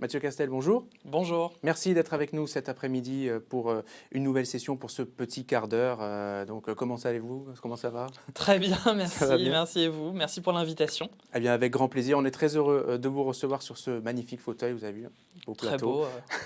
Mathieu Castel, bonjour. Bonjour. Merci d'être avec nous cet après-midi pour une nouvelle session pour ce petit quart d'heure. Comment allez-vous? Comment ça va? Très bien, Ça va merci. bien? Merci à vous. Merci pour l'invitation. Eh bien, avec grand plaisir. On est très heureux de vous recevoir sur ce magnifique fauteuil. Vous avez vu, beau Très plateau. beau.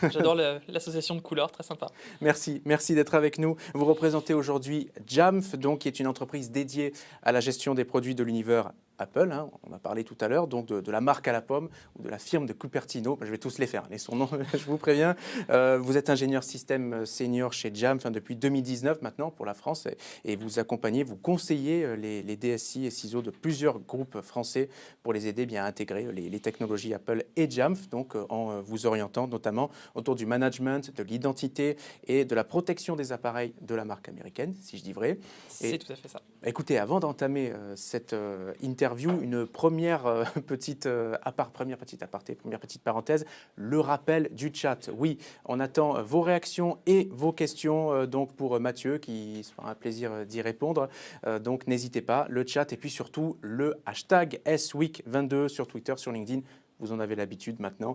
J'adore l'association de couleurs, très sympa. Merci d'être avec nous. Vous représentez aujourd'hui Jamf, donc, qui est une entreprise dédiée à la gestion des produits de l'univers Apple, hein, on a parlé tout à l'heure, donc de la marque à la pomme ou de la firme de Cupertino. Je vais tous les faire, les son nom, je vous préviens. Vous êtes ingénieur système senior chez Jamf depuis 2019 maintenant pour la France et vous accompagnez, vous conseillez les DSI et CISO de plusieurs groupes français pour les aider bien à intégrer les technologies Apple et Jamf, donc en vous orientant notamment autour du management, de l'identité et de la protection des appareils de la marque américaine, si je dis vrai. C'est tout à fait ça. Écoutez, avant d'entamer cette interview, une première petite parenthèse, le rappel du chat. Oui, on attend vos réactions et vos questions donc pour Mathieu, qui se fera un plaisir d'y répondre. Donc n'hésitez pas, le chat et puis surtout le hashtag SWeek22 sur Twitter, sur LinkedIn. Vous en avez l'habitude maintenant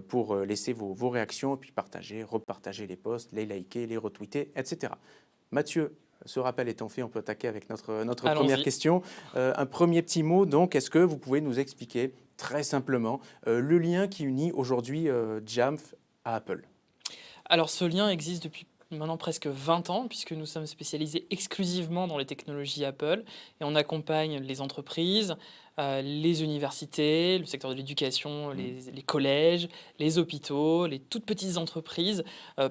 pour laisser vos réactions, puis partager, repartager les posts, les liker, les retweeter, etc. Mathieu, ce rappel étant fait, on peut attaquer avec notre première question. Un premier petit mot, donc, est-ce que vous pouvez nous expliquer très simplement le lien qui unit aujourd'hui Jamf à Apple? Alors ce lien existe depuis maintenant presque 20 ans, puisque nous sommes spécialisés exclusivement dans les technologies Apple, et on accompagne les entreprises, les universités, le secteur de l'éducation, les collèges, les hôpitaux, les toutes petites entreprises,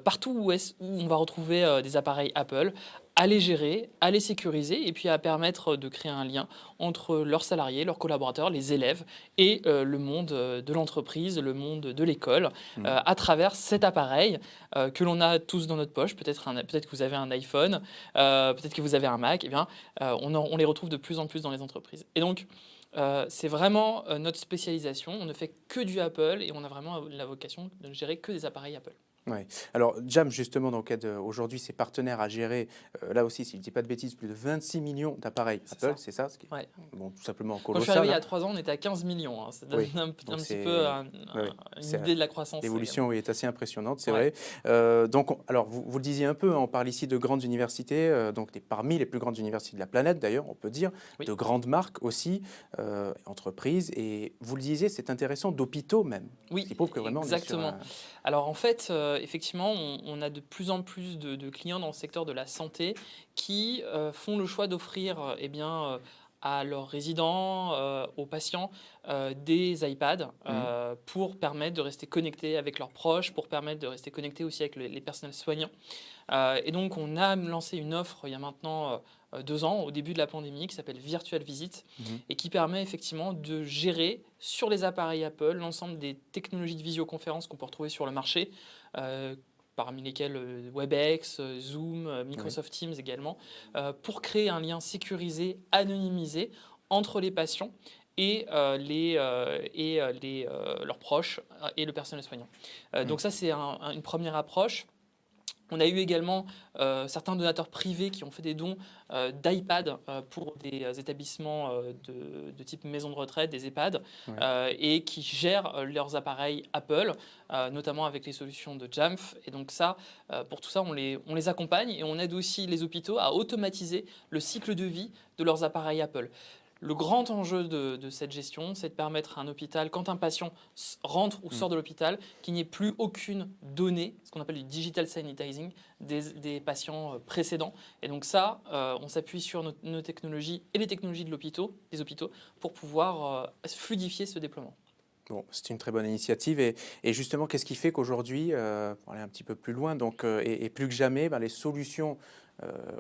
partout où on va retrouver des appareils Apple, à les gérer, à les sécuriser et puis à permettre de créer un lien entre leurs salariés, leurs collaborateurs, les élèves et le monde de l'entreprise, le monde de l'école, à travers cet appareil que l'on a tous dans notre poche. Peut-être que vous avez un iPhone, peut-être que vous avez un Mac. Eh bien, on les retrouve de plus en plus dans les entreprises. Et donc, c'est vraiment notre spécialisation. On ne fait que du Apple et on a vraiment la vocation de ne gérer que des appareils Apple. Ouais. Alors, Jamf, justement, donc, aide aujourd'hui ses partenaires à gérer, là aussi, si je ne dis pas de bêtises, plus de 26 millions d'appareils Apple, c'est ça, ce qui est Ouais. bon, tout simplement Quand je suis colossal. arrivé il y Hein. a 3 ans, on était à 15 millions. Hein. Ça donne Oui. un Donc petit c'est- peu ouais, une idée de la croissance. l'évolution oui, est assez impressionnante, c'est Ouais. vrai. Donc, alors, vous le disiez un peu, on parle ici de grandes universités, donc parmi les plus grandes universités de la planète, d'ailleurs, on peut dire, Oui. de grandes marques aussi, entreprises. Et vous le disiez, c'est intéressant, d'hôpitaux même. Oui, Ce qui prouve que vraiment, exactement. on est sur Alors en fait, effectivement, on a de plus en plus de clients dans le secteur de la santé qui font le choix d'offrir à leurs résidents, aux patients, des iPads pour permettre de rester connectés avec leurs proches, pour permettre de rester connectés aussi avec les personnels soignants. Et donc, on a lancé une offre il y a maintenant 2 ans, au début de la pandémie, qui s'appelle Virtual Visit et qui permet effectivement de gérer sur les appareils Apple l'ensemble des technologies de visioconférence qu'on peut retrouver sur le marché, parmi lesquelles WebEx, Zoom, Microsoft Teams également, pour créer un lien sécurisé, anonymisé entre les patients et leurs proches et le personnel soignant. Donc ça, c'est une première approche. On a eu également certains donateurs privés qui ont fait des dons d'iPad pour des établissements de type maison de retraite, des EHPAD, et qui gèrent leurs appareils Apple, notamment avec les solutions de Jamf. Et donc ça, pour tout ça, on les accompagne et on aide aussi les hôpitaux à automatiser le cycle de vie de leurs appareils Apple. Le grand enjeu de cette gestion, c'est de permettre à un hôpital, quand un patient rentre ou sort de l'hôpital, qu'il n'y ait plus aucune donnée, ce qu'on appelle du digital sanitizing, des patients précédents. Et donc ça, on s'appuie sur nos technologies et les technologies des hôpitaux pour pouvoir fluidifier ce déploiement. Bon, c'est une très bonne initiative. Et justement, qu'est-ce qui fait qu'aujourd'hui, pour aller un petit peu plus loin, donc, et plus que jamais, les solutions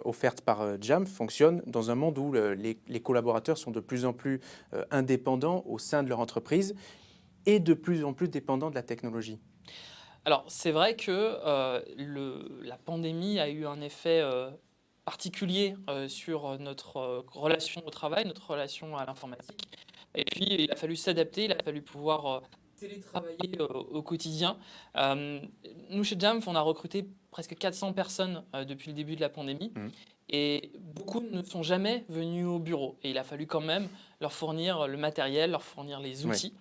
offertes par Jamf fonctionnent dans un monde où les collaborateurs sont de plus en plus indépendants au sein de leur entreprise et de plus en plus dépendants de la technologie? Alors, c'est vrai que la pandémie a eu un effet particulier sur notre relation au travail, notre relation à l'informatique. Et puis, il a fallu s'adapter, il a fallu pouvoir télétravailler au quotidien. Nous, chez Jamf, on a recruté presque 400 personnes depuis le début de la pandémie. Et beaucoup ne sont jamais venus au bureau. Et il a fallu quand même leur fournir le matériel, leur fournir les Oui. outils.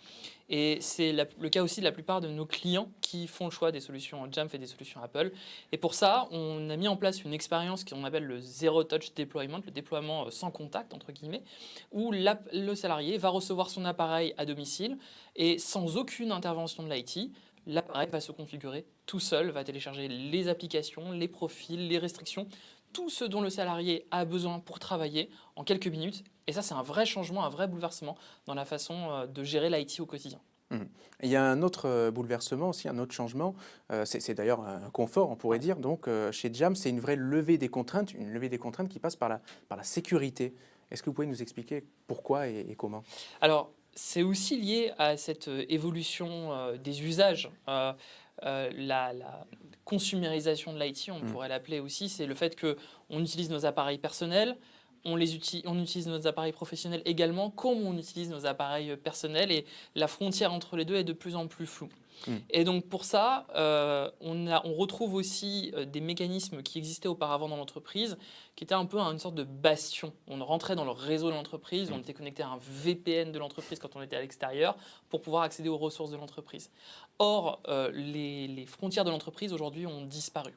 Et c'est le cas aussi de la plupart de nos clients qui font le choix des solutions Jamf et des solutions Apple. Et pour ça, on a mis en place une expérience qu'on appelle le Zero Touch Deployment, le déploiement sans contact, entre guillemets, où le salarié va recevoir son appareil à domicile et sans aucune intervention de l'IT, l'appareil va se configurer tout seul, va télécharger les applications, les profils, les restrictions, tout ce dont le salarié a besoin pour travailler en quelques minutes. Et ça, c'est un vrai changement, un vrai bouleversement dans la façon de gérer l'IT au quotidien. Mhm. Il y a un autre bouleversement aussi, un autre changement. C'est d'ailleurs un confort, on pourrait Ouais. dire. Donc, chez Jam, c'est une vraie levée des contraintes, une levée des contraintes qui passe par la sécurité. Est-ce que vous pouvez nous expliquer pourquoi et comment? Alors, c'est aussi lié à cette évolution des usages. La consumérisation de l'IT, on Mhm. pourrait l'appeler aussi, c'est le fait qu'on utilise nos appareils personnels, on utilise nos appareils professionnels également, comme on utilise nos appareils personnels, et la frontière entre les deux est de plus en plus floue. Mhm. Et donc pour ça, on retrouve aussi des mécanismes qui existaient auparavant dans l'entreprise, qui étaient un peu une sorte de bastion. On rentrait dans le réseau de l'entreprise, on Mhm. était connecté à un VPN de l'entreprise quand on était à l'extérieur pour pouvoir accéder aux ressources de l'entreprise. Or, les frontières de l'entreprise aujourd'hui ont disparu.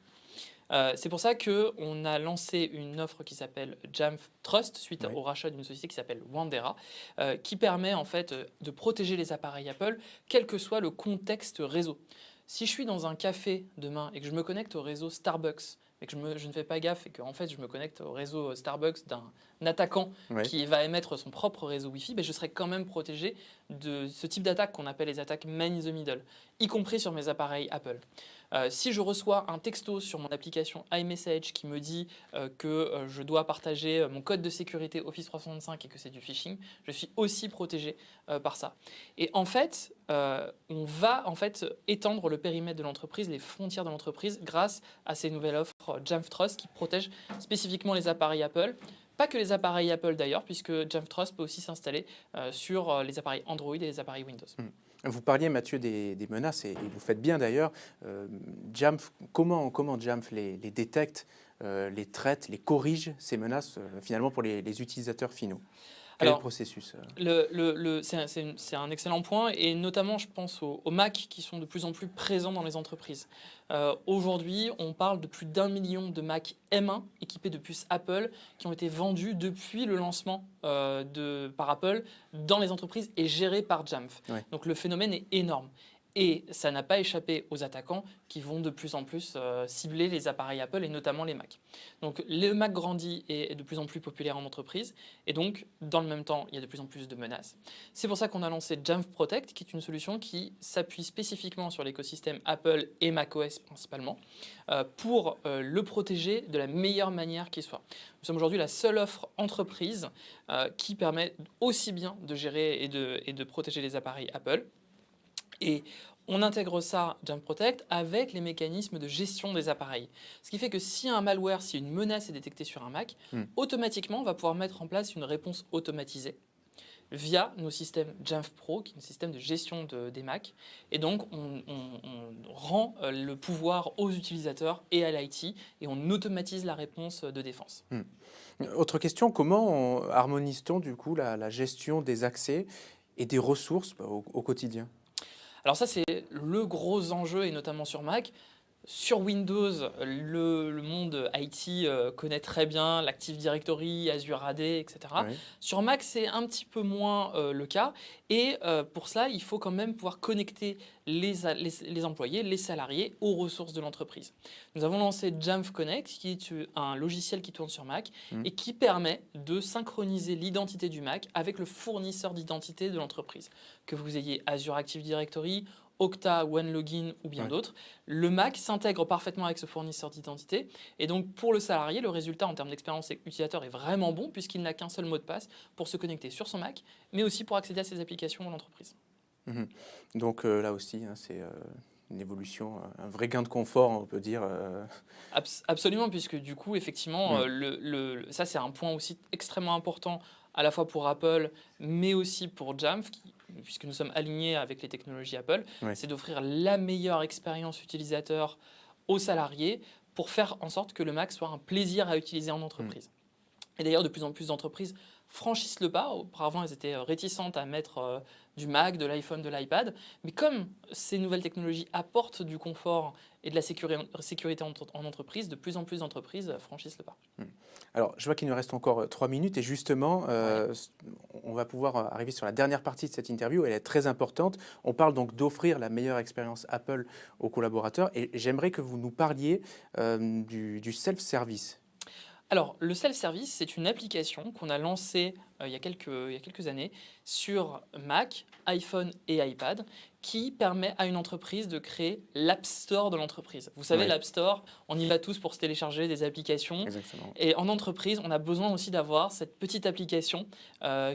C'est pour ça qu'on a lancé une offre qui s'appelle Jamf Trust suite Oui. au rachat d'une société qui s'appelle Wandera, qui permet en fait de protéger les appareils Apple, quel que soit le contexte réseau. Si je suis dans un café demain et que je me connecte au réseau Starbucks, et que je ne fais pas gaffe et que en fait, je me connecte au réseau Starbucks d'un attaquant Oui. qui va émettre son propre réseau Wi-Fi, ben je serai quand même protégé de ce type d'attaque qu'on appelle les attaques man in the middle, y compris sur mes appareils Apple. Si je reçois un texto sur mon application iMessage qui me dit que je dois partager mon code de sécurité Office 365 et que c'est du phishing, je suis aussi protégé par ça. Et en fait, on va en fait étendre le périmètre de l'entreprise, les frontières de l'entreprise, grâce à ces nouvelles offres Jamf Trust qui protègent spécifiquement les appareils Apple. Pas que les appareils Apple d'ailleurs, puisque Jamf Trust peut aussi s'installer sur les appareils Android et les appareils Windows. Mhm. Vous parliez, Mathieu, des menaces, et vous faites bien d'ailleurs. Jamf, comment Jamf les détecte, les traite, les corrige, ces menaces, finalement, pour les utilisateurs finaux? Quel est le Alors, processus? c'est un excellent point, et notamment je pense aux Mac qui sont de plus en plus présents dans les entreprises. Aujourd'hui, on parle de plus d'1 million de Mac M1 équipés de puces Apple qui ont été vendus depuis le lancement par Apple dans les entreprises et gérés par Jamf. Ouais. Donc le phénomène est énorme. Et ça n'a pas échappé aux attaquants qui vont de plus en plus cibler les appareils Apple et notamment les Mac. Donc le Mac grandit et est de plus en plus populaire en entreprise. Et donc, dans le même temps, il y a de plus en plus de menaces. C'est pour ça qu'on a lancé Jamf Protect, qui est une solution qui s'appuie spécifiquement sur l'écosystème Apple et macOS principalement, pour le protéger de la meilleure manière qui soit. Nous sommes aujourd'hui la seule offre entreprise qui permet aussi bien de gérer et de protéger les appareils Apple. Et on intègre ça, Jamf Protect, avec les mécanismes de gestion des appareils. Ce qui fait que si un malware, si une menace est détectée sur un Mac, automatiquement, on va pouvoir mettre en place une réponse automatisée via nos systèmes Jamf Pro, qui est un système de gestion des Mac. Et donc, on rend le pouvoir aux utilisateurs et à l'IT, et on automatise la réponse de défense. Autre question, comment harmonise-t-on du coup la gestion des accès et des ressources au quotidien? Alors ça, c'est le gros enjeu, et notamment sur Mac. Sur Windows, le monde IT connaît très bien l'Active Directory, Azure AD, etc. Oui. Sur Mac, c'est un petit peu moins le cas. Et pour cela, il faut quand même pouvoir connecter les employés, les salariés aux ressources de l'entreprise. Nous avons lancé Jamf Connect, qui est un logiciel qui tourne sur Mac et qui permet de synchroniser l'identité du Mac avec le fournisseur d'identité de l'entreprise. Que vous ayez Azure Active Directory, Okta, OneLogin ou bien d'autres, le Mac s'intègre parfaitement avec ce fournisseur d'identité. Et donc, pour le salarié, le résultat en termes d'expérience utilisateur est vraiment bon, puisqu'il n'a qu'un seul mot de passe pour se connecter sur son Mac, mais aussi pour accéder à ses applications dans l'entreprise. Donc là aussi, hein, c'est une évolution, un vrai gain de confort, on peut dire. Absolument, puisque du coup, effectivement, ça c'est un point aussi extrêmement important à la fois pour Apple, mais aussi pour Jamf, puisque nous sommes alignés avec les technologies Apple, Ouais. c'est d'offrir la meilleure expérience utilisateur aux salariés pour faire en sorte que le Mac soit un plaisir à utiliser en entreprise. Et d'ailleurs, de plus en plus d'entreprises franchissent le pas. Auparavant, elles étaient réticentes à mettre du Mac, de l'iPhone, de l'iPad. Mais comme ces nouvelles technologies apportent du confort et de la sécurité en entreprise, de plus en plus d'entreprises franchissent le pas. Alors, je vois qu'il nous reste encore 3 minutes et justement, on va pouvoir arriver sur la dernière partie de cette interview. Elle est très importante. On parle donc d'offrir la meilleure expérience Apple aux collaborateurs et j'aimerais que vous nous parliez du self-service. Alors, le self-service, c'est une application qu'on a lancée il y a quelques années sur Mac, iPhone et iPad qui permet à une entreprise de créer l'App Store de l'entreprise. Vous savez, Ouais. l'App Store, on y va tous pour se télécharger des applications. Exactement. Et en entreprise, on a besoin aussi d'avoir cette petite application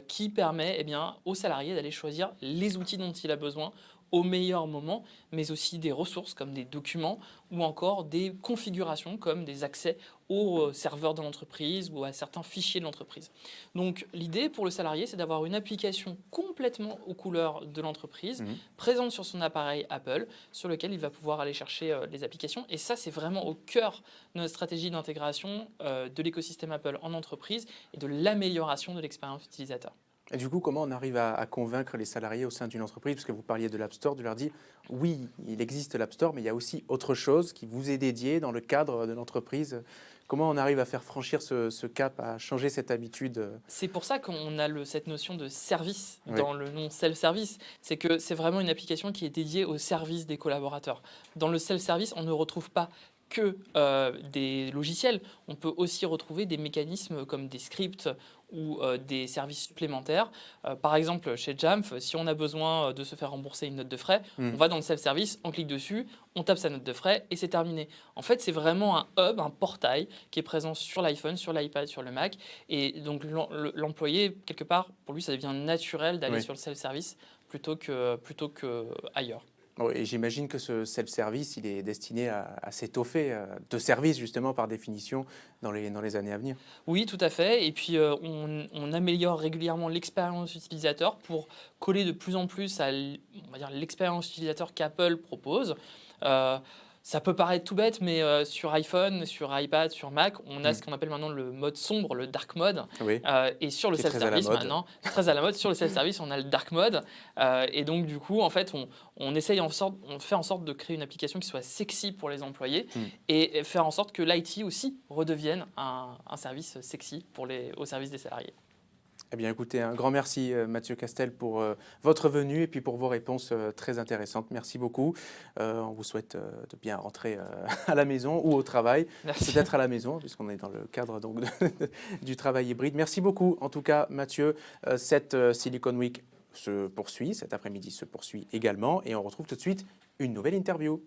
qui permet aux salariés d'aller choisir les outils dont il a besoin au meilleur moment, mais aussi des ressources comme des documents ou encore des configurations comme des accès aux serveurs de l'entreprise ou à certains fichiers de l'entreprise. Donc l'idée pour le salarié, c'est d'avoir une application complètement aux couleurs de l'entreprise, présente sur son appareil Apple, sur lequel il va pouvoir aller chercher les applications. Et ça, c'est vraiment au cœur de notre stratégie d'intégration de l'écosystème Apple en entreprise et de l'amélioration de l'expérience utilisateur. Et du coup, comment on arrive à convaincre les salariés au sein d'une entreprise? Parce que vous parliez de l'App Store, de leur dire, oui, il existe l'App Store, mais il y a aussi autre chose qui vous est dédié dans le cadre de l'entreprise. Comment on arrive à faire franchir ce cap, à changer cette habitude? C'est pour ça qu'on a cette notion de service Oui. dans le nom self-service. C'est que c'est vraiment une application qui est dédiée au service des collaborateurs. Dans le self-service, on ne retrouve pas que des logiciels. On peut aussi retrouver des mécanismes comme des scripts ou des services supplémentaires. Par exemple, chez Jamf, si on a besoin de se faire rembourser une note de frais, on va dans le self-service, on clique dessus, on tape sa note de frais et c'est terminé. En fait, c'est vraiment un hub, un portail qui est présent sur l'iPhone, sur l'iPad, sur le Mac. Et donc l'employé, quelque part, pour lui, ça devient naturel d'aller Oui. sur le self-service plutôt que ailleurs. Bon, et j'imagine que ce self-service, il est destiné à s'étoffer de services, justement, par définition, dans les années à venir. Oui, tout à fait. Et puis, on améliore régulièrement l'expérience utilisateur pour coller de plus en plus à on va dire, l'expérience utilisateur qu'Apple propose. Ça peut paraître tout bête, mais sur iPhone, sur iPad, sur Mac, on a ce qu'on appelle maintenant le mode sombre, le dark mode. Oui. Et sur le C'est très à la self-service, mode. maintenant, c'est très à la mode. Sur le self-service, on a le dark mode. Et donc, du coup, en fait, on fait en sorte de créer une application qui soit sexy pour les employés et faire en sorte que l'IT aussi redevienne un service sexy au service des salariés. Eh bien, écoutez, un grand merci, Mathieu Castel, pour votre venue et puis pour vos réponses très intéressantes. Merci beaucoup. On vous souhaite de bien rentrer à la maison ou au travail. Merci. Peut-être à la maison, puisqu'on est dans le cadre donc, du travail hybride. Merci beaucoup, en tout cas, Mathieu. Cette Silicon Week se poursuit, cet après-midi se poursuit également. Et on retrouve tout de suite une nouvelle interview.